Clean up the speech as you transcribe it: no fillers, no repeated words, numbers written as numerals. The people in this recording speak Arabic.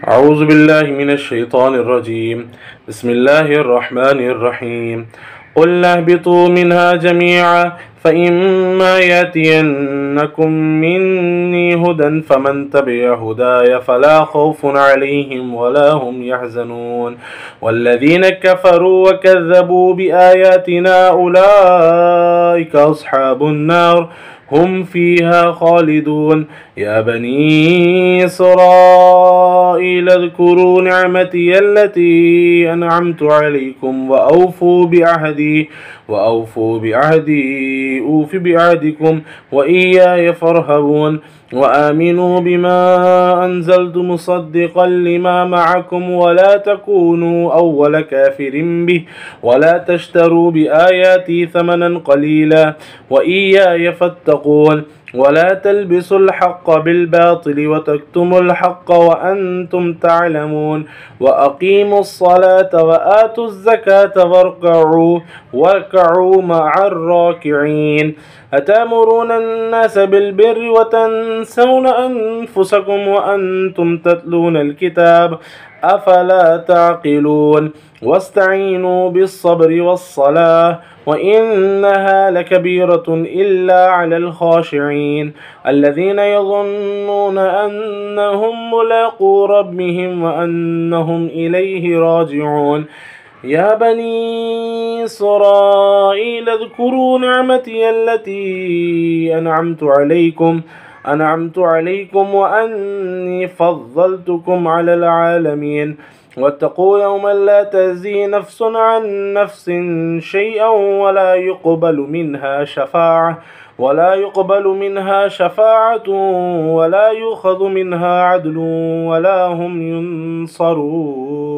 أعوذ بالله من الشيطان الرجيم. بسم الله الرحمن الرحيم. قل اهبطوا منها جميعا فإما يأتينكم مني هدى فمن تبع هداي فلا خوف عليهم ولا هم يحزنون والذين كفروا وكذبوا بآياتنا أولئك أصحاب النار هم فيها خالدون. يا بني إسرائيل اذكروا نعمتي التي أنعمت عليكم وأوفوا بعهدي أوف بعهدكم وإياي فارهبون وآمنوا بما أنزلت مصدقا لما معكم ولا تكونوا أول كافر به ولا تشتروا بآياتي ثمنا قليلا وإياي فاتقون ولا تلبسوا الحق بالباطل وتكتموا الحق وأنتم تعلمون وأقيموا الصلاة وآتوا الزكاة واركعوا مع الراكعين. أتأمرون الناس بالبر وتنسون أنفسكم وأنتم تتلون الكتاب أفلا تعقلون واستعينوا بالصبر والصلاة وإنها لكبيرة إلا على الخاشعين الذين يظنون أنهم ملاقو ربهم وأنهم إليه راجعون. يا بني إسرائيل اذكروا نعمتي التي أنعمت عليكم وأني فضلتكم على العالمين واتقوا يوما لا تجزي نفس عن نفس شيئا ولا يقبل منها شفاعة ولا يؤخذ منها عدل ولا هم ينصرون.